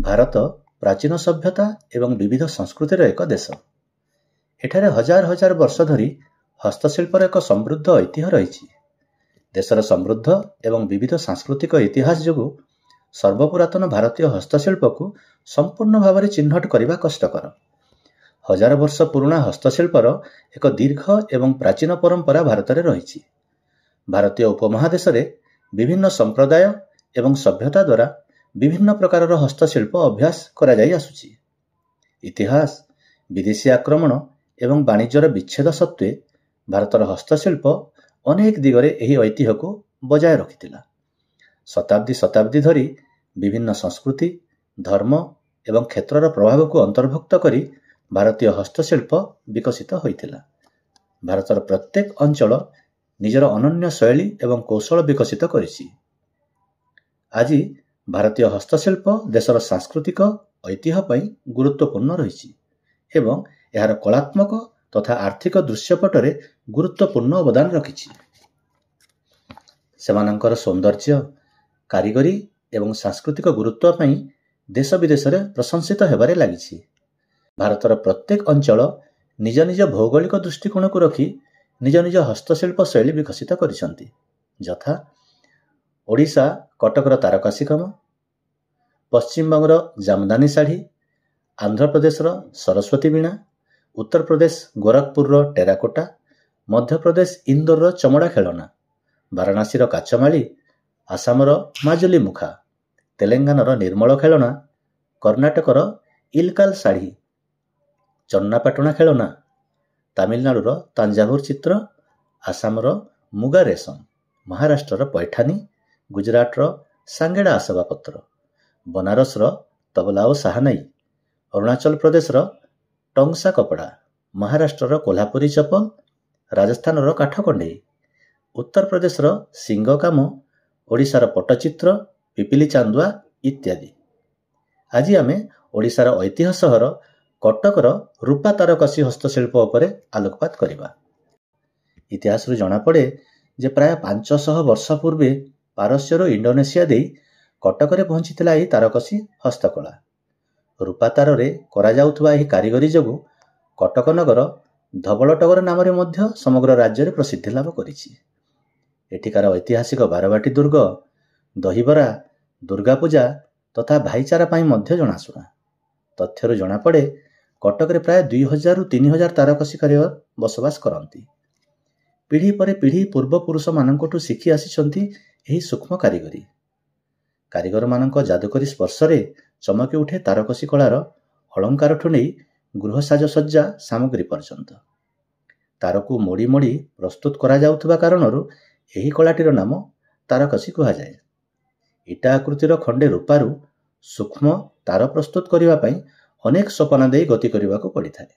ଭାରତ ପ୍ରାଚୀନ ସଭ୍ୟତା ଏବଂ ବିବିଧ ସଂସ୍କୃତିର ଏକ ଦେଶ। ଏଠାରେ ହଜାର ହଜାର ବର୍ଷ ଧରି ହସ୍ତଶିଳ୍ପର ଏକ ସମୃଦ୍ଧ ଐତିହ୍ୟ ରହିଛି। ଦେଶର ସମୃଦ୍ଧ ଏବଂ ବିବିଧ ସାଂସ୍କୃତିକ ଇତିହାସ ଯୋଗୁଁ ସର୍ବପୁରାତନ ଭାରତୀୟ ହସ୍ତଶିଳ୍ପକୁ ସମ୍ପୂର୍ଣ୍ଣ ଭାବରେ ଚିହ୍ନଟ କରିବା କଷ୍ଟକର। ହଜାର ବର୍ଷ ପୁରୁଣା ହସ୍ତଶିଳ୍ପର ଏକ ଦୀର୍ଘ ଏବଂ ପ୍ରାଚୀନ ପରମ୍ପରା ଭାରତରେ ରହିଛି। ଭାରତୀୟ ଉପମହାଦେଶରେ ବିଭିନ୍ନ ସମ୍ପ୍ରଦାୟ ଏବଂ ସଭ୍ୟତା ଦ୍ୱାରା ବିଭିନ୍ନ ପ୍ରକାରର ହସ୍ତଶିଳ୍ପ ଅଭ୍ୟାସ କରାଯାଇ ଆସୁଛି। ଇତିହାସ, ବିଦେଶୀ ଆକ୍ରମଣ ଏବଂ ବାଣିଜ୍ୟର ବିଚ୍ଛେଦ ସତ୍ତ୍ୱେ ଭାରତର ହସ୍ତଶିଳ୍ପ ଅନେକ ଦିଗରେ ଏହି ଐତିହ୍ୟକୁ ବଜାୟ ରଖିଥିଲା। ଶତାବ୍ଦୀ ଶତାବ୍ଦୀ ଧରି ବିଭିନ୍ନ ସଂସ୍କୃତି, ଧର୍ମ ଏବଂ କ୍ଷେତ୍ରର ପ୍ରଭାବକୁ ଅନ୍ତର୍ଭୁକ୍ତ କରି ଭାରତୀୟ ହସ୍ତଶିଳ୍ପ ବିକଶିତ ହୋଇଥିଲା। ଭାରତର ପ୍ରତ୍ୟେକ ଅଞ୍ଚଳ ନିଜର ଅନନ୍ୟ ଶୈଳୀ ଏବଂ କୌଶଳ ବିକଶିତ କରିଛି। ଆଜି ଭାରତୀୟ ହସ୍ତଶିଳ୍ପ ଦେଶର ସାଂସ୍କୃତିକ ଐତିହ୍ୟ ପାଇଁ ଗୁରୁତ୍ୱପୂର୍ଣ୍ଣ ରହିଛି ଏବଂ ଏହାର କଳାତ୍ମକ ତଥା ଆର୍ଥିକ ଦୃଶ୍ୟପଟରେ ଗୁରୁତ୍ୱପୂର୍ଣ୍ଣ ଅବଦାନ ରଖିଛି। ସେମାନଙ୍କର ସୌନ୍ଦର୍ଯ୍ୟ, କାରିଗରୀ ଏବଂ ସାଂସ୍କୃତିକ ଗୁରୁତ୍ୱ ପାଇଁ ଦେଶ ବିଦେଶରେ ପ୍ରଶଂସିତ ହେବାରେ ଲାଗିଛି। ଭାରତର ପ୍ରତ୍ୟେକ ଅଞ୍ଚଳ ନିଜ ନିଜ ଭୌଗୋଳିକ ଦୃଷ୍ଟିକୋଣକୁ ରଖି ନିଜ ନିଜ ହସ୍ତଶିଳ୍ପ ଶୈଳୀ ବିକଶିତ କରିଛନ୍ତି। ଯଥା ଓଡ଼ିଶା କଟକର ତାରକସି କାମ, ପଶ୍ଚିମବଙ୍ଗର ଜାମଦାନୀ ଶାଢ଼ୀ, ଆନ୍ଧ୍ରପ୍ରଦେଶର ସରସ୍ୱତୀ ବୀଣା, ଉତ୍ତରପ୍ରଦେଶ ଗୋରଖପୁରର ଟେରାକୋଟା, ମଧ୍ୟପ୍ରଦେଶ ଇନ୍ଦୋରର ଚମଡ଼ା ଖେଳନା, ବାରାଣାସୀର କାଚମାଳି, ଆସାମର ମାଜୁଲି ମୁଖା, ତେଲେଙ୍ଗାନାର ନିର୍ମଳ ଖେଳନା, କର୍ଣ୍ଣାଟକର ଇଲକାଲ ଶାଢ଼ୀ, ଚନ୍ନାପାଟଣା ଖେଳନା, ତାମିଲନାଡୁର ତାଞ୍ଜାଭୁର ଚିତ୍ର, ଆସାମର ମୁଗା ରେଶମ, ମହାରାଷ୍ଟ୍ରର ପୈଠାନୀ, ଗୁଜରାଟର ସାଙ୍ଗେଡା ଆସବାବପତ୍ର, ବନାରସର ତବଲା ଓ ସାହାନାଇ, ଅରୁଣାଚଳ ପ୍ରଦେଶର ଟଙ୍ଗସା କପଡ଼ା, ମହାରାଷ୍ଟ୍ରର କୋଲ୍ହାପୁରୀ ଚପଲ, ରାଜସ୍ଥାନର କାଠକଣ୍ଡେଇ, ଉତ୍ତରପ୍ରଦେଶର ଶିଙ୍ଗ କାମ, ଓଡ଼ିଶାର ପଟ୍ଟଚିତ୍ର, ପିପିଲି ଚାନ୍ଦୁଆ ଇତ୍ୟାଦି। ଆଜି ଆମେ ଓଡ଼ିଶାର ଐତିହ୍ୟ ସହର କଟକର ରୂପା ତାରକସି ହସ୍ତଶିଳ୍ପ ଉପରେ ଆଲୋକପାତ କରିବା। ଇତିହାସରୁ ଜଣାପଡ଼େ ଯେ ପ୍ରାୟ 500 ବର୍ଷ ପୂର୍ବେ ପାରସ୍ୟରୁ ଇଣ୍ଡୋନେସିଆ ଦେଇ କଟକରେ ପହଞ୍ଚିଥିଲା ଏହି ତାରକସି ହସ୍ତକଳା। ରୂପା ତାରରେ କରାଯାଉଥିବା ଏହି କାରିଗରୀ ଯୋଗୁଁ କଟକ ନଗର ଧବଳଟଗର ନାମରେ ମଧ୍ୟ ସମଗ୍ର ରାଜ୍ୟରେ ପ୍ରସିଦ୍ଧି ଲାଭ କରିଛି। ଏଠିକାର ଐତିହାସିକ ବାରବାଟୀ ଦୁର୍ଗ, ଦହିବରା, ଦୁର୍ଗାପୂଜା ତଥା ଭାଇଚାରା ପାଇଁ ମଧ୍ୟ ଜଣାଶୁଣା। ତଥ୍ୟରୁ ଜଣାପଡ଼େ କଟକରେ ପ୍ରାୟ 2000ରୁ 3000 ତାରକସି କାରିଗର ବସବାସ କରନ୍ତି। ପିଢ଼ି ପରେ ପିଢ଼ି ପୂର୍ବପୁରୁଷମାନଙ୍କଠୁ ଶିଖି ଆସିଛନ୍ତି ଏହି ସୂକ୍ଷ୍ମ କାରିଗରୀ। କାରିଗରମାନଙ୍କ ଯାଦୁକରୀ ସ୍ପର୍ଶରେ ଚମକି ଉଠେ ତାରକସି କଳାର ଅଳଙ୍କାରଠୁ ନେଇ ଗୃହ ସାଜସଜ୍ଜା ସାମଗ୍ରୀ ପର୍ଯ୍ୟନ୍ତ। ତାରକୁ ମୋଡ଼ି ମୋଡ଼ି ପ୍ରସ୍ତୁତ କରାଯାଉଥିବା କାରଣରୁ ଏହି କଳାଟିର ନାମ ତାରକସି କୁହାଯାଏ। ଇଟା ଆକୃତିର ଖଣ୍ଡେ ରୂପାରୁ ସୂକ୍ଷ୍ମ ତାର ପ୍ରସ୍ତୁତ କରିବା ପାଇଁ ଅନେକ ସୋପାନ ଦେଇ ଗତି କରିବାକୁ ପଡ଼ିଥାଏ।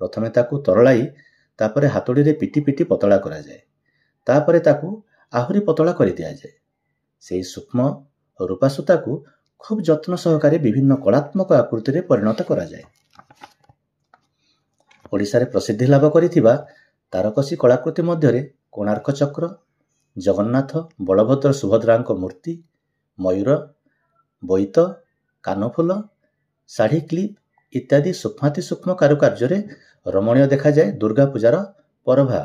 ପ୍ରଥମେ ତାକୁ ତରଳାଇ ତାପରେ ହାତୁଡ଼ିରେ ପିଟି ପିଟି ପତଳା କରାଯାଏ। ତାପରେ ତାକୁ ଆହୁରି ପତଳା କରିଦିଆଯାଏ। ସେହି ସୂକ୍ଷ୍ମ ରୂପା ସୂତାକୁ ଖୁବ୍ ଯତ୍ନ ସହକାରେ ବିଭିନ୍ନ କଳାତ୍ମକ ଆକୃତିରେ ପରିଣତ କରାଯାଏ। ଓଡ଼ିଶାରେ ପ୍ରସିଦ୍ଧି ଲାଭ କରିଥିବା ତାରକସି କଳାକୃତି ମଧ୍ୟରେ କୋଣାର୍କ ଚକ୍ର, ଜଗନ୍ନାଥ, ବଳଭଦ୍ର, ସୁଭଦ୍ରାଙ୍କ ମୂର୍ତ୍ତି, ମୟୂର, ବୋଇତ, କାନଫୁଲ, ଶାଢ଼ୀ କ୍ଲିପ୍ ଇତ୍ୟାଦି ସୂକ୍ଷ୍ମାତିସୂକ୍ଷ୍ମ କାରୁକାର୍ଯ୍ୟରେ ରମଣୀୟ ଦେଖାଯାଏ ଦୁର୍ଗା ପୂଜାର ପରଭା।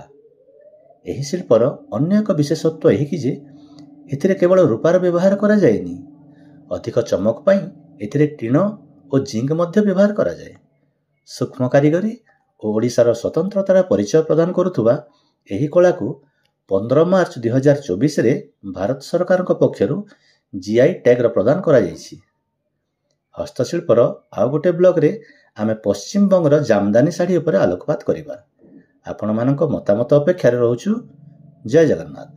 ଏହି ଶିଳ୍ପର ଅନ୍ୟ ଏକ ବିଶେଷତ୍ୱ ଏହିକି ଯେ ଏଥିରେ କେବଳ ରୂପାର ବ୍ୟବହାର କରାଯାଏନି, ଅଧିକ ଚମକ ପାଇଁ ଏଥିରେ ଟିଣ ଓ ଜିଙ୍କ ମଧ୍ୟ ବ୍ୟବହାର କରାଯାଏ। ସୂକ୍ଷ୍ମ କାରିଗରୀ ଓ ଓଡ଼ିଶାର ସ୍ୱତନ୍ତ୍ରତାର ପରିଚୟ ପ୍ରଦାନ କରୁଥିବା ଏହି କଳାକୁ 15 ମାର୍ଚ୍ଚ 2024ରେ ଭାରତ ସରକାରଙ୍କ ପକ୍ଷରୁ GI ଟ୍ୟାଗର ପ୍ରଦାନ କରାଯାଇଛି। ହସ୍ତଶିଳ୍ପର ଆଉ ଗୋଟିଏ ବ୍ଲଗରେ ଆମେ ପଶ୍ଚିମବଙ୍ଗର ଜାମଦାନୀ ଶାଢ଼ୀ ଉପରେ ଆଲୋକପାତ କରିବା। ଆପଣମାନଙ୍କ ମତାମତ ଅପେକ୍ଷାରେ ରହୁଛୁ। ଜୟ ଜଗନ୍ନାଥ।